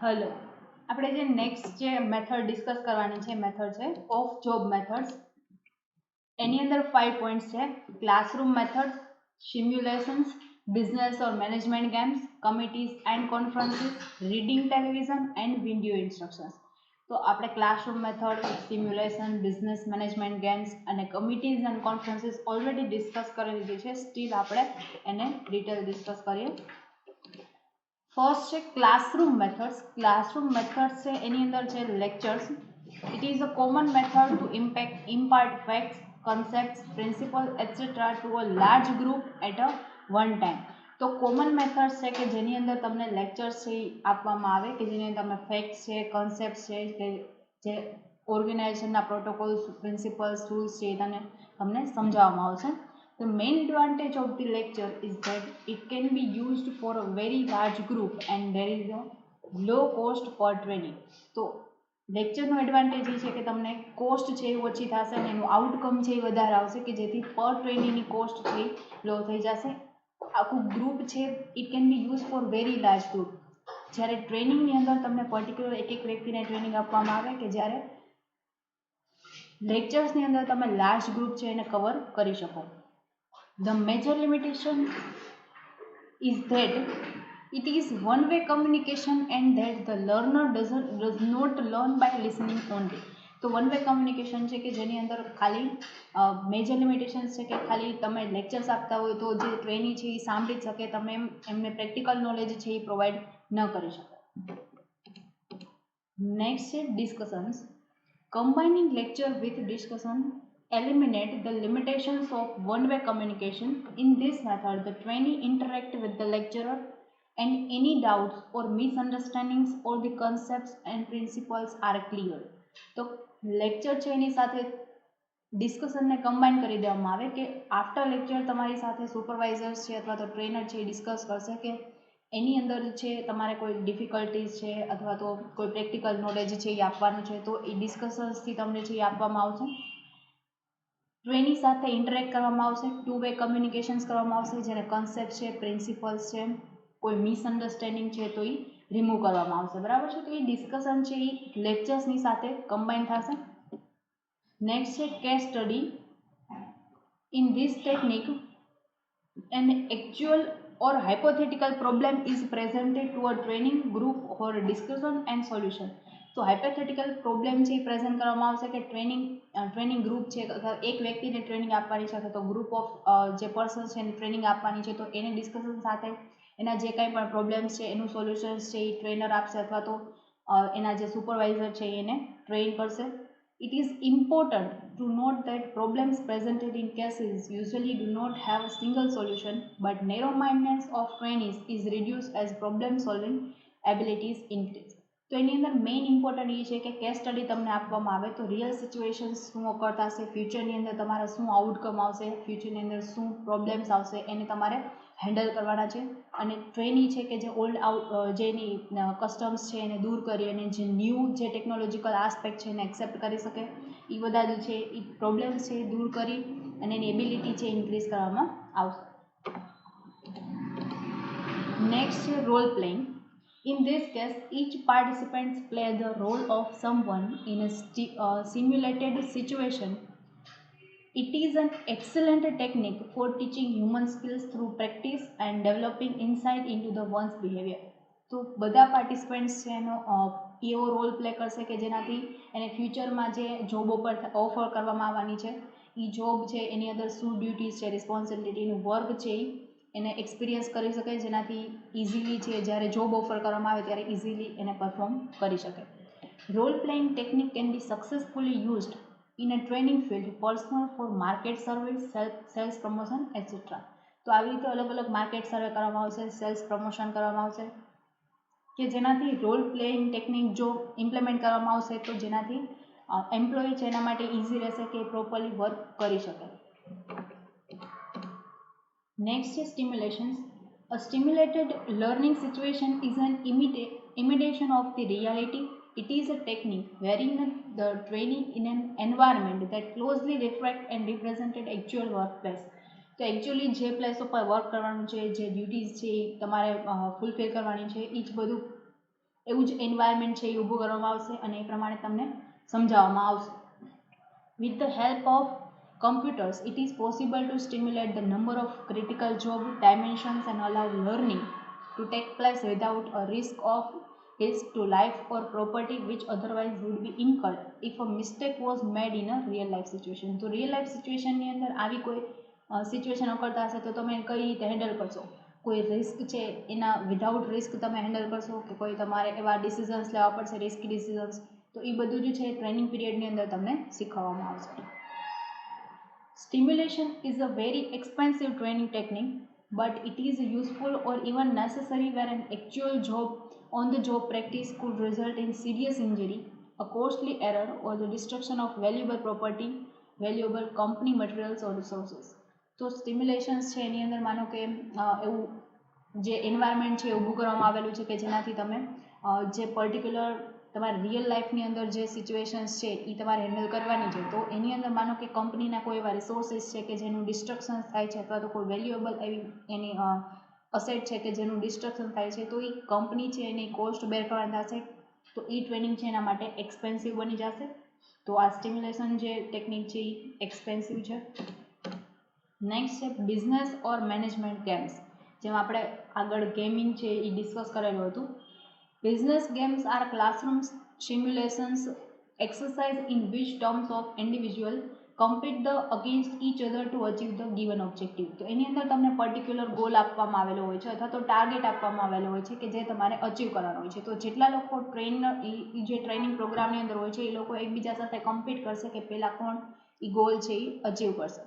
Hello, આપણે જે next જે મેથડ ડિસ્કસ કરવાની છે મેથડ છે ઓફ જોબ મેથડ્સ. એની અંદર 5 પોઈન્ટ્સ છે: classroom method, simulations, business or management games, committees and conferences, reading television and video instructions. તો આપણે classroom method, simulation, business management games અને committees and conferences already discuss કરી લીધી છે. Still આપણે એને ડિટેલ ડિસ્કસ કરીએ. ફર્સ્ટ છે ક્લાસરૂમ મેથડ્સ. ક્લાસરૂમ મેથડ્સ છે એની અંદર છે lectures. It is a common method to impart facts, concepts, principles, etc. to a large group at a one time. તો કોમન મેથડ છે કે જેની અંદર તમને લેક્ચર્સ છે આપવામાં આવે કે જેની અંદર તમને ફેક્ટ્સ છે, કન્સેપ્ટ છે કે જે ઓર્ગેનાઇઝેશનના પ્રોટોકોલ્સ, પ્રિન્સિપલ્સ, રૂલ્સ છે તમને સમજાવવામાં આવશે. The main advantage of the lecture is that it can be used for a very large group and there is a low cost per training. તો લેક્ચરનો એડવાન્ટેજ એ છે કે તમને કોસ્ટ છે એ ઓછી થશે અને એનું આઉટકમ છે એ વધારે આવશે કે જેથી પર ટ્રેનિંગની કોસ્ટ છે લો થઈ જશે. આખું ગ્રુપ છે it can be use for very large group. જ્યારે ટ્રેનિંગની અંદર તમને પર્ટિક્યુલર એક વ્યક્તિને ટ્રેનિંગ આપવામાં આવે કે જ્યારે લેક્ચર્સની અંદર તમે લાર્જ ગ્રુપ છે એને કવર કરી શકો. The major limitation is that it is one-way communication and that the learner does not learn by listening only. તો વન વે કમ્યુનિકેશન છે કે જેની અંદર ખાલી મેજર લિમિટેશન્સ છે કે ખાલી તમે લેક્ચર્સ આપતા હોય તો જે ટ્રેની છે એ સાંભળી જ શકે, તમે એમને પ્રેક્ટિકલ નોલેજ છે એ પ્રોવાઈડ ન કરી શકો. નેક્સ્ટ છે discussions. Combining lecture with discussion eliminate the limitations of one-way communication. In this method, the trainee interact with the lecturer and any doubts or misunderstandings or the concepts and principles are clear. તો lecture છે એની સાથે ડિસ્કશનને combine કરી દેવામાં આવે કે after lecture તમારી સાથે supervisors છે અથવા તો ટ્રેનર છે એ ડિસ્કસ કરશે કે એની અંદર છે તમારે કોઈ ડિફિકલ્ટીઝ છે અથવા તો કોઈ પ્રેક્ટિકલ નોલેજ છે એ આપવાનું છે તો એ ડિસ્કશન્સથી તમને છે એ આપવામાં આવશે. ટ્રેની સાથે ઇન્ટરેક્ટ કરવામાં આવશે, ટુ વે કમ્યુનિકેશન્સ કરવામાં આવશે, જેને કન્સેપ્ટ છે, પ્રિન્સિપલ્સ છે, કોઈ મિસઅન્ડરસ્ટેન્ડિંગ છે તો એ રિમૂવ કરવામાં આવશે. બરાબર છે. તો એ ડિસ્કશન છે એ લેક્ચર્સની સાથે કમ્બાઈન થશે. નેક્સ્ટ છે case study. In this technique an actual or hypothetical problem is presented to a training group for discussion and solution. તો હાઇપોથેટિકલ પ્રોબ્લેમ છે એ પ્રેઝન્ટ કરવામાં આવશે કે ટ્રેનિંગ ગ્રુપ છે એક વ્યક્તિને ટ્રેનિંગ આપવાની છે તો ગ્રુપ ઓફ જે પર્સન છે એને ટ્રેનિંગ આપવાની છે તો એને ડિસ્કશન સાથે એના જે કંઈ પણ પ્રોબ્લેમ્સ છે એનું સોલ્યુશન્સ છે એ ટ્રેનર આપશે અથવા તો એના જે સુપરવાઇઝર છે એને ટ્રેન કરશે. It is important to note that problems presented in cases usually do not have a single solution, but narrow-mindedness of trainees is reduced as problem-solving abilities increase. તો એની અંદર મેઇન ઇમ્પોર્ટન્ટ એ છે કે case study તમને આપવામાં આવે તો real situations શું occur થશે, ફ્યુચરની અંદર તમારા શું આઉટકમ આવશે, ફ્યુચરની અંદર શું પ્રોબ્લેમ્સ આવશે એને તમારે હેન્ડલ કરવાના છે. અને ટ્રેની છે કે જે ઓલ્ડ જેની કસ્ટમ્સ છે એને દૂર કરી અને જે ન્યૂ જે ટેકનોલોજીકલ આસ્પેક્ટ છે એને એક્સેપ્ટ કરી શકે એ બધા જે છે એ પ્રોબ્લેમ્સ છે એ દૂર કરી અને એની એબિલિટી છે ઇન્ક્રીઝ કરવામાં આવશે. નેક્સ્ટ છે role playing. In this case, each participant plays the role of someone in a simulated situation. It is an excellent technique for teaching human skills through practice and developing insight into the one's behavior. તો બધા participants છે એનો એવો role play કરશે કે જેનાથી એને ફ્યુચરમાં જે જોબ ઓફર કરવામાં આવવાની છે એ જોબ છે એની અંદર શું ડ્યુટીઝ છે, રિસ્પોન્સિબિલિટીનું વર્ક છે એને એક્સપિરિયન્સ કરી શકે જેનાથી ઇઝીલી છે જ્યારે જોબ ઓફર કરવામાં આવે ત્યારે ઇઝીલી એને પરફોર્મ કરી શકે. Role playing technique can be successfully used in a training field, personnel, for market service, sales promotion etcetera. તો આવી રીતે અલગ અલગ માર્કેટ સર્વે કરવામાં આવશે, સેલ્સ પ્રમોશન કરવામાં આવશે કે જેનાથી રોલ પ્લેઇંગ ટેકનિક જો ઇમ્પ્લિમેન્ટ કરવામાં આવશે તો જેનાથી એમ્પ્લોય છે એના માટે ઇઝી રહેશે કે પ્રોપરલી વર્ક કરી શકે. Next is stimulations. A stimulated learning situation is an imitation of the reality. It is a technique wherein the training in an environment that closely reflects and represented actual workplace. તો actually જે place ઉપર work કરવાનું છે, જે duties છે એ તમારે fulfil કરવાની છે એ જ બધું એવું જ એન્વાયરમેન્ટ છે એ ઊભું કરવામાં આવશે અને એ પ્રમાણે તમને સમજાવવામાં આવશે. With the help of computers, it is possible to stimulate the number of critical job dimensions and allow learning to take place without a risk to life or property which otherwise would be incurred if a mistake was made in a real life situation. તો real life situation ની અંદર આવી કોઈ situation ઓકળતા હશે તો તમે કઈ રીતે હેન્ડલ કરશો? કોઈ રિસ્ક છે એના વિધાઉટ રિસ્ક તમે હેન્ડલ કરશો કે કોઈ તમારે એવા ડિસિઝન્સ લેવા પડશે, રિસ્કી ડિસિઝન્સ, તો એ બધું જે છે ટ્રેનિંગ પીરિયડની અંદર તમને શીખવવામાં આવશે. Stimulation is a very expensive training technique, but it is useful or even necessary where an actual on-the-job practice could result in serious injury, a costly error, or the destruction of valuable property, valuable company materials or resources. તો સ્ટિમ્યુલેશન્સ છે એની અંદર માનો કે એવું જે environment છે ઊભું કરવામાં આવેલું છે કે જેનાથી તમે જે પર્ટિક્યુલર તમારે રિયલ લાઈફની અંદર જે સિચ્યુએશન્સ છે એ તમારે હેન્ડલ કરવાની છે. તો એની અંદર માનો કે કંપનીના કોઈ એવા રિસોર્સિસ છે કે જેનું ડિસ્ટ્રક્શન થાય છે અથવા તો કોઈ વેલ્યુએબલ એવી એની અસેટ છે કે જેનું ડિસ્ટ્રક્શન થાય છે, તો એ કંપની છે એની કોસ્ટ બેર કરવાની થશે. તો એ ટ્રેનિંગ છે એના માટે એક્સપેન્સિવ બની જશે. તો આ સ્ટિમ્યુલેશન જે ટેકનિક છે એ એક્સપેન્સિવ છે. નેક્સ્ટ છે બિઝનેસ ઓર મેનેજમેન્ટ ગેમ્સ. જેમ આપણે આગળ ગેમિંગ છે એ ડિસ્કસ કરેલું હતું. Business games are classroom simulations exercise in which terms of individual compete the against each other to achieve the given objective. તો એની અંદર તમને પર્ટિક્યુલર ગોલ આપવામાં આવેલો હોય છે અથવા તો ટાર્ગેટ આપવામાં આવેલો હોય છે કે જે તમારે અચીવ કરવાનો હોય છે. તો જેટલા લોકો જે ટ્રેનિંગ પ્રોગ્રામની અંદર હોય છે એ લોકો એકબીજા સાથે કમ્પીટ કરશે કે પહેલાં કોણ એ ગોલ છે એ અચીવ કરશે.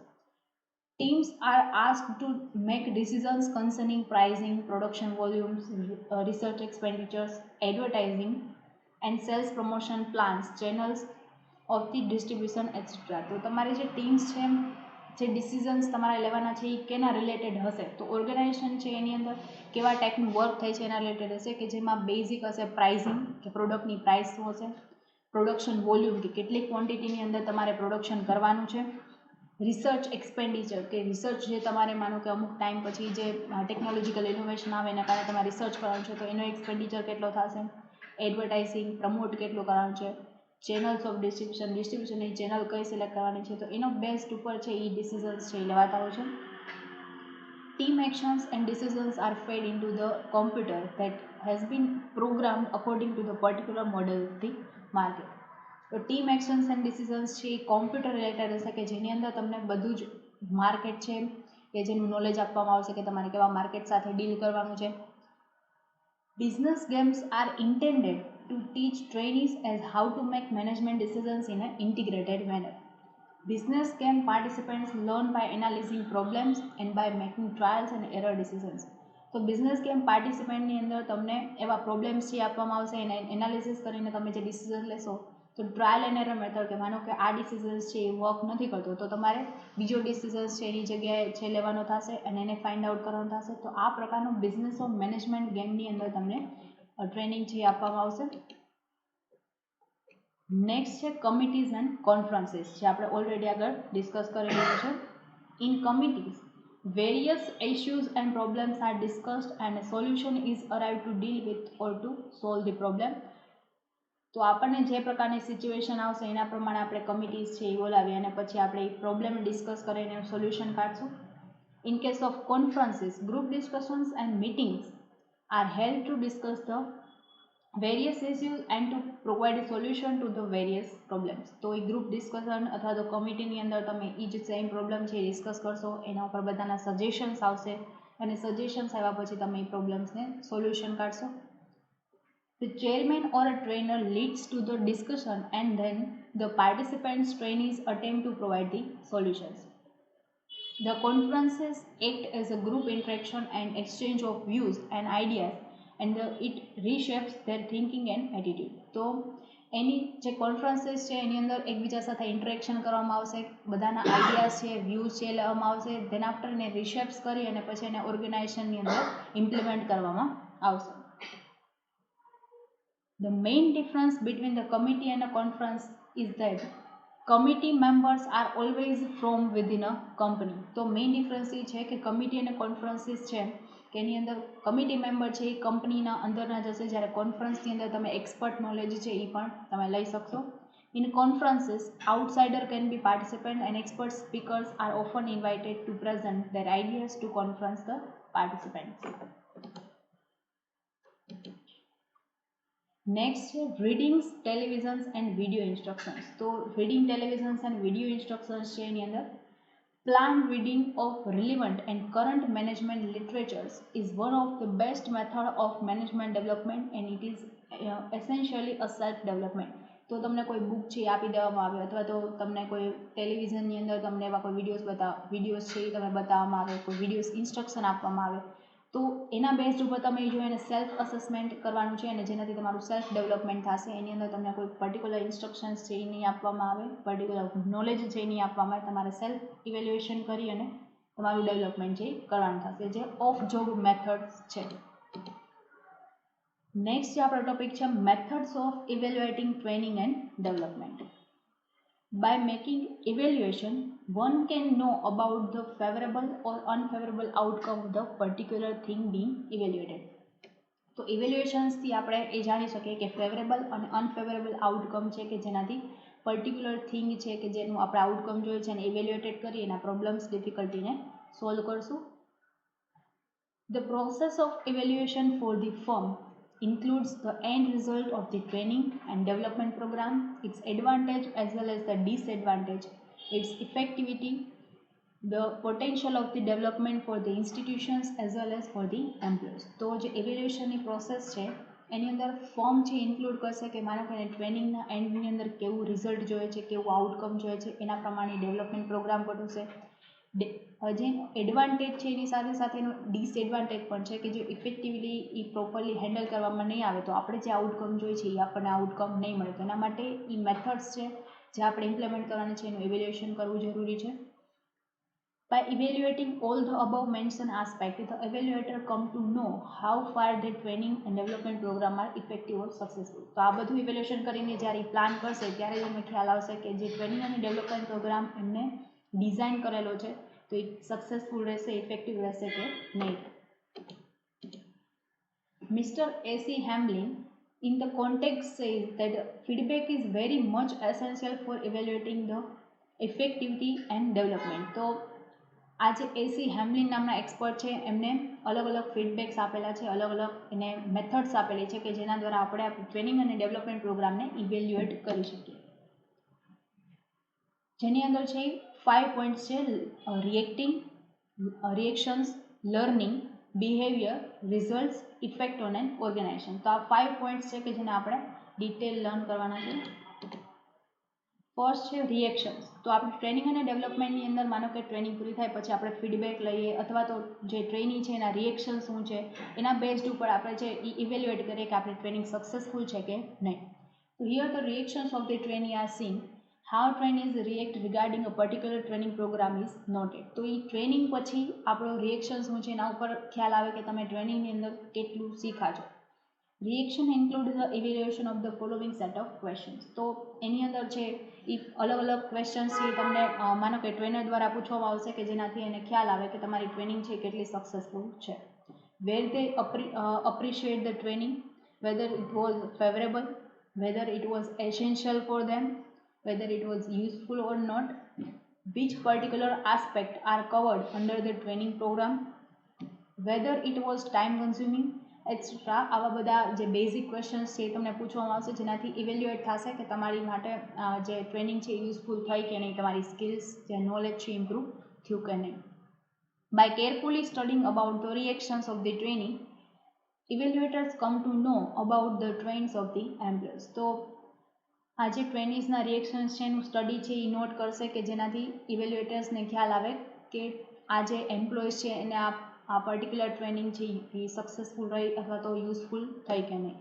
Teams are asked to make decisions concerning pricing, production volumes, research expenditures, advertising and sales promotion plans, channels of the distribution etc. તો તમારી જે ટીમ્સ છે જે ડિસિઝન્સ તમારે લેવાના છે એ કેના રિલેટેડ હશે? તો ઓર્ગેનાઇઝેશન છે એની અંદર કેવા ટાઈપનું વર્ક થાય છે એના રિલેટેડ હશે કે જેમાં બેઝિક હશે પ્રાઇઝિંગ કે પ્રોડક્ટની પ્રાઇસ શું હશે, પ્રોડક્શન વોલ્યુમ કે કેટલી ક્વોન્ટિટીની અંદર તમારે પ્રોડક્શન કરવાનું છે, રિસર્ચ એક્સપેન્ડિચર કે રિસર્ચ જે તમારે માનો કે અમુક ટાઈમ પછી જે ટેકનોલોજીકલ ઇનોવેશન આવે એના કારણે તમારે રિસર્ચ કરવાનું છે તો એનો એક્સપેન્ડિચર કેટલો થશે, એડવર્ટાઇઝિંગ પ્રમોટ કેટલું કરવાનું છે, ચેનલ્સ ઓફ ડિસ્ટ્રીબ્યુશનની ચેનલ કઈ સિલેક્ટ કરવાની છે, તો એનો બેઝડ ઉપર છે એ ડિસિઝન્સ છે એ લેવાતા હોય છે. Team actions and decisions are fed into the computer that has been programmed according to the particular model of the market. તો ટીમ એક્શન્સ એન્ડ ડિસિઝન્સ છે એ કોમ્પ્યુટર રિલેટેડ હશે કે જેની અંદર તમને બધું જ માર્કેટ છે કે જેનું નોલેજ આપવામાં આવશે કે તમારે કેવા માર્કેટ સાથે ડીલ કરવાનું છે. Business games are intended to teach trainees as how to make management decisions in an integrated manner. Business game participants learn by analyzing problems and by making trials and error decisions. તો business game પાર્ટિસિપન્ટની અંદર તમને એવા problems જે આપવામાં આવશે એને analysis કરીને તમે જે ડિસિઝન લેશો તો ટ્રાયલ એન્ડ એરર મેથડ કે માનો કે આ ડિસિઝન્સ છે એ વર્ક નથી કરતો તો તમારે બીજો ડિસિઝન્સ છે એની જગ્યાએ છે લેવાનો થશે અને એને ફાઇન્ડ આઉટ કરવાનો થશે. તો આ પ્રકારનું બિઝનેસ ઓફ મેનેજમેન્ટ ગેમની અંદર તમને ટ્રેનિંગ છે આપવામાં આવશે. નેક્સ્ટ છે કમિટીઝ એન્ડ કોન્ફરન્સીસ જે આપણે ઓલરેડી આગળ ડિસ્કસ કરેલું છે. In committees various issues and problems R discussed and a solution is arrived to deal with or to solve the problem. તો આપણને જે પ્રકારની સિચ્યુએશન આવશે એના પ્રમાણે આપણે કમિટીઝ છે એ બોલાવીએ અને પછી આપણે એ પ્રોબ્લેમ ડિસ્કસ કરીને સોલ્યુશન કાઢશું. In case of conferences group discussions and meetings are held to discuss the various issues and to provide a solution to the various problems. તો એ ગ્રુપ ડિસ્કશન અથવા તો કમિટીની અંદર તમે એ જ સેમ પ્રોબ્લેમ છે એ ડિસ્કસ કરશો, એના ઉપર બધાના સજેશન્સ આવશે અને સજેશન્સ આવ્યા પછી તમે એ પ્રોબ્લેમ્સને સોલ્યુશન કાઢશો. The chairman or a trainer leads to the discussion and then the participants trainees attempt to provide the solutions. The conferences act as a group interaction and exchange of views and ideas and it reshapes their thinking and attitude. તો એની જે conferences છે એની અંદર એકબીજા સાથે interaction કરવામાં આવશે, બધાના આઈડિયાઝ છે વ્યૂઝ છે લેવામાં આવશે, ધેન આફ્ટર એને રિશેપ્સ કરી અને પછી એને ઓર્ગેનાઇઝેશનની અંદર ઇમ્પ્લિમેન્ટ કરવામાં આવશે. The main difference between the committee and a conference is that committee members are always from within a company. તો મેઇન ડિફરન્સ એ છે કે કમિટી અને કોન્ફરન્સીસ છે કે એની અંદર કમિટી મેમ્બર છે એ કંપનીના અંદરના જશે, જ્યારે કોન્ફરન્સની અંદર તમે એક્સપર્ટ નોલેજ છે એ પણ તમે લઈ શકશો. In conferences, outsider can be participant and expert speakers are often invited to present their ideas to conference the participants. Next છે readings, televisions and video instructions. તો reading, televisions and video instructions છે એની અંદર planned reading of relevant and current management literatures is one of the best method of management development and it is essentially a self development. તો તમને કોઈ book છે આપી દેવામાં આવે અથવા તો તમને કોઈ ટેલિવિઝનની અંદર તમને એવા કોઈ વિડીયોઝ છે એ તમને બતાવવામાં આવે, કોઈ વિડીયોઝ ઇન્સ્ટ્રક્શન આપવામાં આવે, તો એના બેઝ ઉપર તમે જો એને સેલ્ફ અસેસમેન્ટ કરવાનું છે અને જેનાથી તમારું સેલ્ફ ડેવલપમેન્ટ થશે. એની અંદર તમને કોઈ પર્ટિક્યુલર ઇન્સ્ટ્રક્શન્સ છે એ નહીં આપવામાં આવે, પર્ટિક્યુલર નોલેજ છે એ નહીં આપવામાં આવે, તમારે સેલ્ફ ઇવેલ્યુએશન કરી અને તમારું ડેવલપમેન્ટ છે એ કરવાનું થશે, જે ઓફ જોબ મેથડ્સ છે. નેક્સ્ટ જે આપણો ટોપિક છે methods of evaluating training and development. By making evaluation, one can know about the favorable or unfavorable outcome of the particular thing being evaluated. તો ઇવેલ્યુએશન્સથી આપણે એ જાણી શકીએ કે ફેવરેબલ અને અનફેવરેબલ આઉટકમ છે કે જેનાથી પર્ટિક્યુલર થિંગ છે કે જેનું આપણે આઉટકમ જોઈએ છે અને ઇવેલ્યુએટેડ કરી એના પ્રોબ્લેમ્સ ડિફિકલ્ટીને સોલ્વ કરશું. The process of evaluation for the firm includes the end result of the training and development program, its advantage as well as the disadvantage, its effectivity, the potential of the development for the institutions as well as for the employees. તો જે એવેલ્યુએશનની process છે એની અંદર form છે include કરશે કે માનો કે ટ્રેનિંગના એન્ડની અંદર કેવું રિઝલ્ટ જોઈએ છે, કેવું આઉટકમ જોઈએ છે, એના પ્રમાણે ડેવલપમેન્ટ પ્રોગ્રામ બનશે. જે એડવાન્ટેજ છે એની સાથે સાથે એનો ડિસએડવાન્ટેજ પણ છે કે જો ઇફેક્ટિવલી એ પ્રોપરલી હેન્ડલ કરવામાં નહીં આવે તો આપણે જે આઉટકમ જોઈએ છે એ આપણને આઉટકમ નહીં મળે. તો એના માટે એ મેથડ્સ છે જે આપણે ઇમ્પ્લિમેન્ટ કરવાની છે એનું ઇવેલ્યુએશન કરવું જરૂરી છે. By evaluating all the above mentioned aspects, the evaluator come to know how far the training and development program are effective or successful. તો આ બધું ઇવેલ્યુએશન કરીને જ્યારે પ્લાન કરશે ત્યારે તમને ખ્યાલ આવશે કે જે ટ્રેનિંગ અને ડેવલપમેન્ટ પ્રોગ્રામ એમને ડિઝાઇન કરેલો છે તો એ સક્સેસફુલ રહેશે, ઇફેક્ટિવ રહેશે કે નહીં. Mr. A.C. Hamlin in the context says that feedback is very much essential for evaluating the effectivity and development. તો આજે એસી હેમલિન નામના એક્સપર્ટ છે એમને અલગ અલગ ફીડબેક્સ આપેલા છે, અલગ અલગ એને મેથડ્સ આપેલી છે કે જેના દ્વારા આપણે ટ્રેનિંગ અને ડેવલપમેન્ટ પ્રોગ્રામને ઇવેલ્યુએટ કરી શકીએ. જેની અંદર છે 5 પોઈન્ટ્સ છે: reacting, reactions, learning, behaviour, results, effect on an organisation. તો આ 5 પોઈન્ટ્સ છે કે જેને આપણે ડિટેલ લર્ન કરવાના છે. ફર્સ્ટ છે રિએક્શન્સ. તો આપણે ટ્રેનિંગ અને ડેવલપમેન્ટની અંદર માનો કે ટ્રેનિંગ પૂરી થાય પછી આપણે ફીડબેક લઈએ અથવા તો જે ટ્રેનિંગ છે એના રિએક્શન શું છે એના બેઝડ ઉપર આપણે છે એ ઇવેલ્યુએટ કરીએ કે આપણી ટ્રેનિંગ સક્સેસફુલ છે કે નહીં. તો here the reactions of the trainee are seen. How trainees react regarding a particular training program is noted. તો એ ટ્રેનિંગ પછી આપણો રિએક્શન શું છે એના ઉપર ખ્યાલ આવે કે તમે ટ્રેનિંગની અંદર કેટલું શીખા છો. Reaction include the evaluation of the following set of questions. તો એની અંદર છે એ અલગ અલગ ક્વેશ્ચન્સ છે તમને માનો કે ટ્રેનર દ્વારા પૂછવામાં આવશે કે જેનાથી એને ખ્યાલ આવે કે તમારી ટ્રેનિંગ છે કેટલી સક્સેસફુલ છે. Where they appreciate the training, whether it was favourable, whether it was essential for them, whether it was useful or not, which particular aspect are covered under the training program, whether it was time consuming, etc. આવા બધા જે basic questions છે એ તમને પૂછવામાં આવશે જેનાથી evaluate થશે કે તમારી માટે જે ટ્રેનિંગ છે યુઝફુલ થઈ કે નહીં, તમારી સ્કિલ્સ જે નોલેજ છે ઇમ્પ્રૂવ થયું કે નહીં. By carefully studying about the reactions of the training, evaluators come to know about the trends of the employers. તો આ જે ટ્રેનિઝના રિએક્શન્સ છે એનું સ્ટડી છે એ નોટ કરશે કે જેનાથી ઇવેલ્યુએટર્સને ખ્યાલ આવે કે આ જે એમ્પ્લોયઝ છે એને આ પર્ટિક્યુલર ટ્રેનિંગ છે એ સક્સેસફુલ રહી અથવા તો યુઝફુલ થઈ કે નહીં.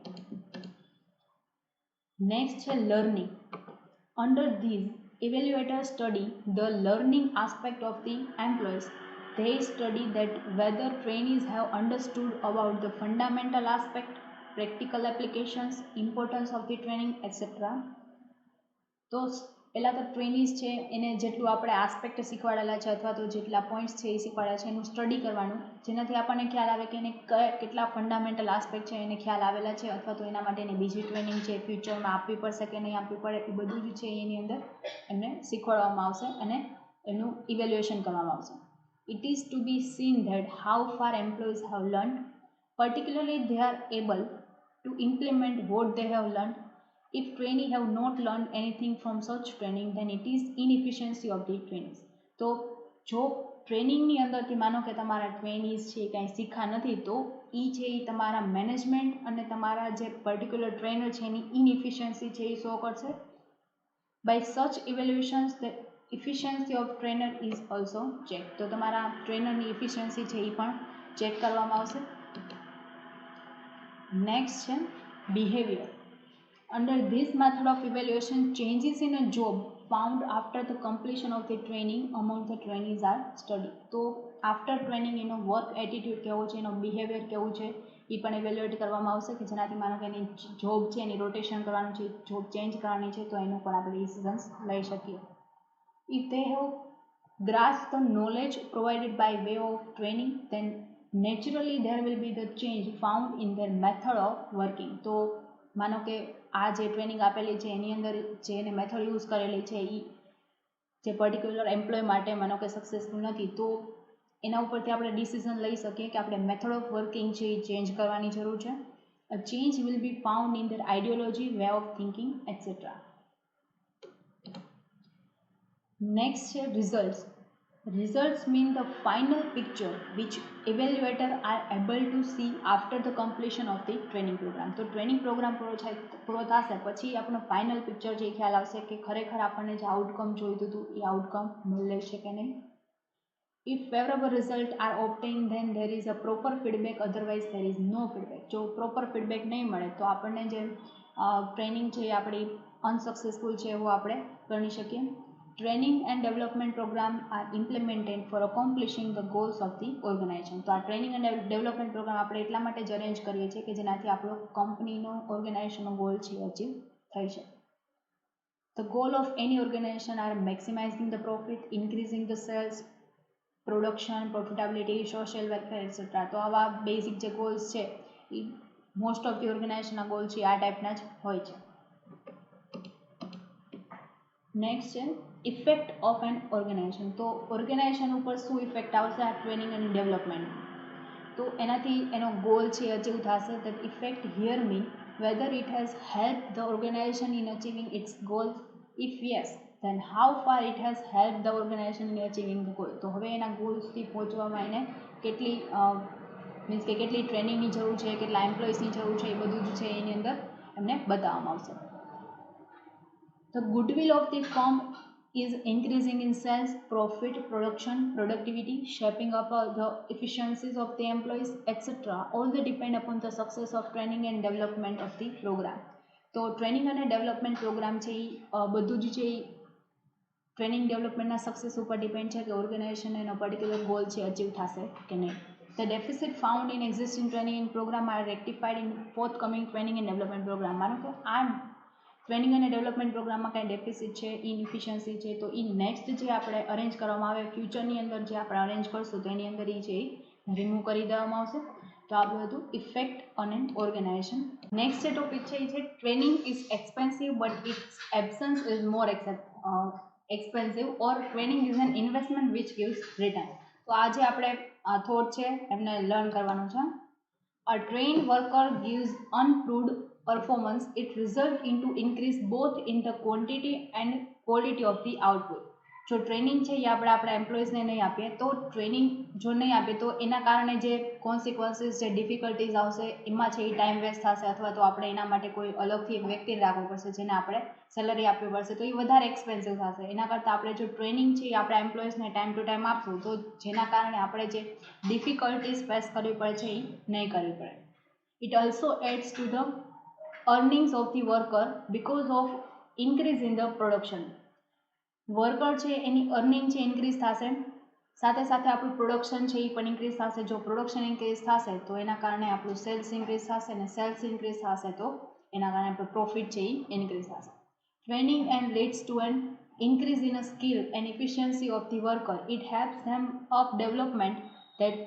નેક્સ્ટ છે learning. Under these evaluator study the learning aspect of the employees. They study that whether trainees have understood about the fundamental aspect, practical applications, importance of the training, etc. તો પહેલાં તો ટ્રેનીઝ છે એને જેટલું આપણે આસ્પેક્ટ શીખવાડેલા છે અથવા તો જેટલા પોઈન્ટ્સ છે એ શીખવાડેલા છે એનું સ્ટડી કરવાનું, જેનાથી આપણને ખ્યાલ આવે કે એને કેટલા ફંડામેન્ટલ આસ્પેક્ટ છે એને ખ્યાલ આવેલા છે, અથવા તો એના માટે એની બીજી ટ્રેનિંગ છે ફ્યુચરમાં આપવી પડશે કે નહીં આપવી પડે, એ બધું જ છે એની અંદર એમને શીખવાડવામાં આવશે અને એનું ઇવેલ્યુએશન કરવામાં આવશે. It is to be seen that how far employees have learned, particularly they are able to implement what they have learned. If trainee have not learned anything from such training, then it is inefficiency of the trainees. તો જો ટ્રેનિંગની અંદરથી માનો કે તમારા ટ્રેનીઝ છે કાંઈ શીખા નથી, તો એ છે એ તમારા મેનેજમેન્ટ અને તમારા જે પર્ટિક્યુલર ટ્રેનર છે એની ઇનઇફિશિયન્સી છે એ શો કરશે. By such evaluations the efficiency of trainer is also check. તો તમારા ટ્રેનરની ઇફિશિયન્સી છે એ પણ ચેક કરવામાં આવશે. નેક્સ્ટ છે behaviour. Under this method of evaluation, changes in a job found after the completion of the training among the trainees are studied. તો after training એનો work attitude કેવો છે, એનો બિહેવિયર કેવું છે એ પણ ઇવેલ્યુએટ કરવામાં આવશે, કે જેનાથી માનો કે એની જોબ છે એની રોટેશન કરવાનું છે, જોબ ચેન્જ કરવાની છે, તો એનું પણ આપણે ડિસિઝન્સ લઈ શકીએ. If they have grasped the knowledge provided by way of training, then naturally there will be the change found in their method of working. તો માનો કે આ જે ટ્રેનિંગ આપેલી છે એની અંદર જે એને મેથડ યુઝ કરેલી છે એ જે પર્ટિક્યુલર એમ્પ્લોય માટે માનો કે સક્સેસફુલ નથી, તો એના ઉપરથી આપણે ડિસિઝન લઈ શકીએ કે આપણે મેથડ ઓફ વર્કિંગ છે એ ચેન્જ કરવાની જરૂર છે. અ change will be found in their ideology, way of thinking etcetera. Next છે results. Results mean the final picture which evaluator are able to see after the completion of the training program. તો training programme પૂરો થશે પછી આપણો final picture જે ખ્યાલ આવશે કે ખરેખર આપણને જે આઉટકમ જોઈતું હતું એ આઉટકમ મળે છે કે નહીં. If favorable result are obtained, then there is a proper feedback, otherwise there is no feedback. જો પ્રોપર ફીડબેક નહીં મળે તો આપણને જે ટ્રેનિંગ છે એ આપણી અનસક્સેસફુલ છે એવું આપણે ગણી શકીએ. Training and development program are implemented for accomplishing the goals of the organization. તો આ ટ્રેનિંગ અને ડેવલપમેન્ટ પ્રોગ્રામ આપણે એટલા માટે જ અરેન્જ કરીએ છીએ કે જેનાથી આપણો કંપનીનો ઓર્ગેનાઇઝેશનનો ગોલ છે અચીવ થઈ શકે. The goal of any organization are maximizing the profit, increasing the sales, production, profitability, social welfare, etc. તો આવા બેઝિક જે ગોલ્સ છે એ મોસ્ટ ઓફ ધી ઓર્ગેનાઇઝેશનના ગોલ છે આ ટાઈપના જ હોય છે. નેક્સ્ટ છે ઇફેક્ટ ઓફ એન ઓર્ગેનાઇઝેશન. તો ઓર્ગેનાઇઝેશન ઉપર શું ઇફેક્ટ આવશે આ ટ્રેનિંગ અને ડેવલપમેન્ટ, તો એનાથી એનો ગોલ છે અચીવ થશે. That effect here mean whether it has help the organisation in achieving its goal. If yes, then how far it has helped the organization in achieving the goal. તો હવે એના ગોલ્સથી પહોંચવામાં એને કેટલી મીન્સ કે કેટલી ટ્રેનિંગની જરૂર છે, કેટલા એમ્પ્લોઈઝની જરૂર છે, એ બધું જ છે એની અંદર એમને બતાવવામાં આવશે. The goodwill of the firm is increasing in sales, profit, production, productivity, shaping up the efficiencies of the employees, etc. All they depend upon the success of training and development of the program. તો training અને development programme છે એ બધું જ છે એ training ડેવલપમેન્ટના success ઉપર depend છે કે organisation એનો પર્ટિક્યુલર ગોલ છે અચીવ થશે કે નહીં. The deficit found in existing training and program are rectified in forthcoming training and development program. માનો કે આ ટ્રેનિંગ અને ડેવલપમેન્ટ પ્રોગ્રામમાં કાંઈ ડેફિસિટ છે, ઇનઇફિશિયન્સી છે, તો એ નેક્સ્ટ જે આપણે અરેન્જ કરવામાં આવે ફ્યુચરની અંદર જે આપણે અરેન્જ કરશું તો એની અંદર એ છે એ રિમૂવ કરી દેવામાં આવશે. તો આ બધું effect on an organisation. Next જે ટોપિક છે એ છે training is expensive but its absence is more expensive or training is an investment which gives return. તો આ જે આપણે થોટ છે એમને લર્ન કરવાનું છે. A trained worker gives unproved performance, it results into increase both in the quantity and quality of the output. જો training છે એ આપણે આપણા એમ્પ્લોઈઝને નહીં આપીએ તો ટ્રેનિંગ જો નહીં આપીએ તો એના કારણે જે કોન્સિક્વન્સીસ જે ડિફિકલ્ટીઝ આવશે એમાં છે એ ટાઈમ વેસ્ટ થશે, અથવા તો આપણે એના માટે કોઈ અલગથી એક વ્યક્તિ રાખવું પડશે જેને આપણે સેલરી આપવી પડશે, તો એ વધારે એક્સપેન્સિવ થશે. એના કરતાં આપણે જો ટ્રેનિંગ છે એ આપણા એમ્પ્લોઈઝને ટાઈમ ટુ ટાઈમ આપશું તો જેના કારણે આપણે જે ડિફિકલ્ટીઝ ફેસ કરવી પડે છે એ નહીં કરવી પડે. It also adds to the earnings of the worker because of increase in the production. Worker છે એની અર્નિંગ છે ઇન્ક્રીઝ થશે, સાથે સાથે આપણું પ્રોડક્શન છે એ પણ ઇન્ક્રીઝ થશે. જો પ્રોડક્શન ઇન્ક્રીઝ થશે તો એના કારણે આપણું સેલ્સ ઇન્ક્રીઝ થશે, અને સેલ્સ ઇન્ક્રીઝ થશે તો એના કારણે આપણું પ્રોફિટ છે એ ઇન્ક્રીઝ થશે. Training and leads to an increase in a skill and efficiency of the worker. It helps them of development that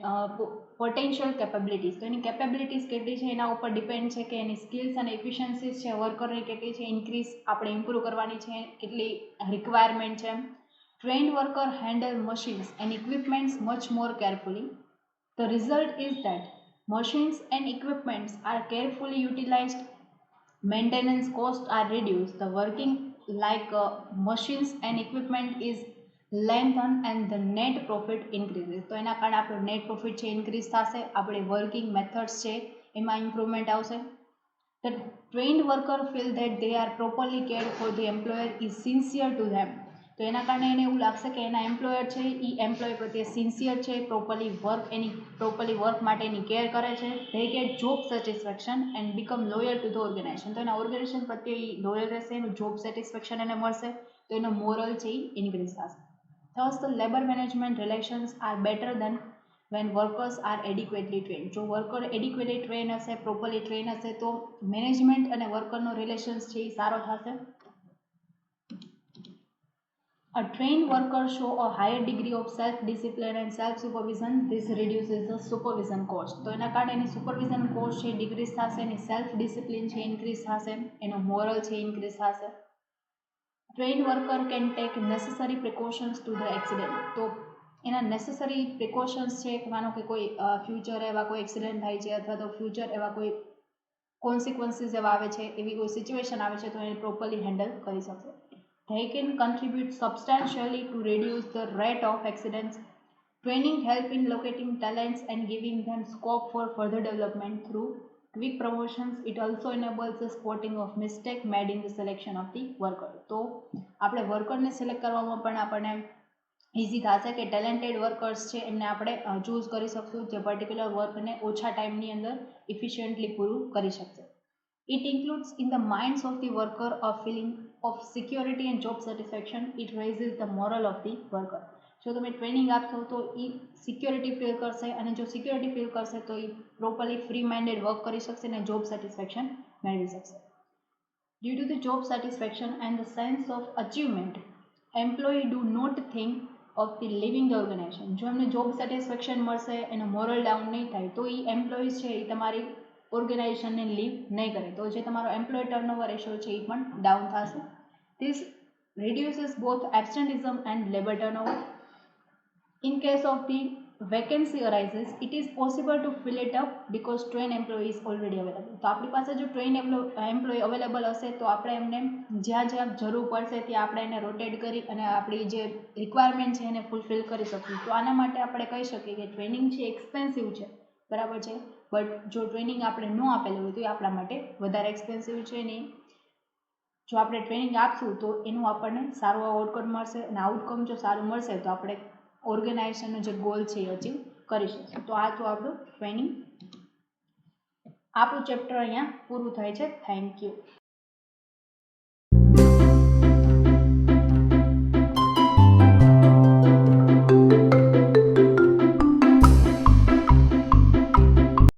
potential capabilities. તો એની કેપેબિલિટીઝ કેટલી છે એના ઉપર ડિપેન્ડ છે કે એની સ્કિલ્સ અને એફિશિયન્સીસ છે વર્કરની કેટલી છે, ઇન્ક્રીઝ આપણે ઇમ્પ્રૂવ કરવાની છે, કેટલી રિક્વાયરમેન્ટ છે. Trained worker handle machines and equipments much more carefully. The result is that machines and equipments are carefully utilized, maintenance costs are reduced, the working like machines and equipment is lengthened and the net profit increases. તો એના કારણે આપણો net profit છે increase થશે, આપણે working methods છે એમાં improvement આવશે. The trained worker feel that they are properly cared for, the employer is sincere to them. તો એના કારણે એને એવું લાગશે કે એના એમ્પ્લોયર છે એ એમ્પ્લોય પ્રત્યે સિન્સિયર છે, પ્રોપરલી વર્ક માટે એની કેર કરે છે. they get job satisfaction and become loyal to the organization. તો એના ઓર્ગેનાઇઝેશન પ્રત્યે એ લોયલ રહેશે, એનું જોબ સેટિસ્ફેક્શન એને મળશે, તો એનો મોરલ છે એ ઇન્ક્રીઝ થશે. thus the labor management relations are better than when workers are adequately trained. જો વર્કર એડિક્વેટલી ટ્રેન હશે, પ્રોપરલી ટ્રેન હશે, તો મેનેજમેન્ટ અને વર્કરનો રિલેશન્સ છે એ સારો થશે. A trained worker show a higher degree of self-discipline and self-supervision. This reduces the supervision cost. તો એના કારણે એની સુપરવિઝન કોસ્ટ છે ડિક્રીઝ થશે, એની સેલ્ફ ડિસિપ્લિન છે ઇન્ક્રીઝ થશે, એનો મોરલ છે ઇન્ક્રીઝ થશે. Trained worker can take necessary precautions to the accident. તો એના નેસેસરી પ્રિકોશન્સ છે, માનો કે કોઈ ફ્યુચર એવા કોઈ એક્સિડન્ટ થાય છે અથવા તો ફ્યુચર એવા કોઈ કોન્સિક્વન્સીસ એવા આવે છે, એવી કોઈ સિચ્યુએશન આવે છે, તો એને પ્રોપરલી હેન્ડલ કરી શકશે. They can contribute substantially to reduce the rate of accidents. Training help in locating talents and giving them scope for further development through quick promotions. It also enables the spotting of mistake made in the selection of the worker. તો આપણે વર્કરને select કરવામાં પણ આપણને easy થશે કે talented workers છે એમને આપણે ચૂઝ કરી શકશું જે પર્ટિક્યુલર વર્કને ઓછા ટાઈમની અંદર ઇફિશિયન્ટલી પૂરું કરી શકશે. It includes in the minds of the worker a feeling of security and job satisfaction. It raises the moral of the worker. જો તમે ટ્રેનિંગ આપશો તો એ સિક્યોરિટી ફીલ કરશે, અને જો સિક્યોરિટી ફીલ કરશે તો એ પ્રોપરલી ફ્રી માઇન્ડેડ વર્ક કરી શકશે અને જોબ સેટિસ્ફેક્શન મેળવી શકશે. Due to the job satisfaction and the sense of achievement, employee do not think of the leaving the organization. જો એમને જોબ સેટિસ્ફેક્શન મળશે, એનો મોરલ ડાઉન નહીં થાય, તો એ એમ્પ્લોઈઝ છે એ તમારી ઓર્ગેનાઇઝેશનને લીવ નહીં કરે, તો જે તમારો એમ્પ્લોય ટર્નઓવર રેશિયો છે એ પણ ડાઉન થશે. This reduces both absenteeism and labor turnover. In case of the vacancy arises, it is possible to fill it up because trained employee is already available. તો આપણી પાસે જો ટ્રેન એમ્પ્લોય અવેલેબલ હશે તો આપણે એમને જ્યાં જ્યાં જરૂર પડશે ત્યાં આપણે એને રોટેટ કરી અને આપણી જે રિક્વાયરમેન્ટ છે એને ફૂલફિલ કરી શકીશું. તો આના માટે આપણે કહી શકીએ કે ટ્રેનિંગ છે એક્સપેન્સિવ છે, બરાબર છે, બટ જો ટ્રેનિંગ આપણે ન આપેલું હોય તો એ આપણા માટે વધારે એક્સપેન્સિવ છે નહીં. જો આપણે ટ્રેનિંગ આપશું તો એનું આપણને સારું આઉટકમ મળશે, અને આઉટકમ જો સારું મળશે તો આપણે ઓર્ગેનાઇઝેશનનો જે ગોલ છે એ અચીવ કરી શકશું. તો આ તો આપણું ટ્રેનિંગ, આપણું ચેપ્ટર અહીંયા પૂરું થાય છે. Thank you.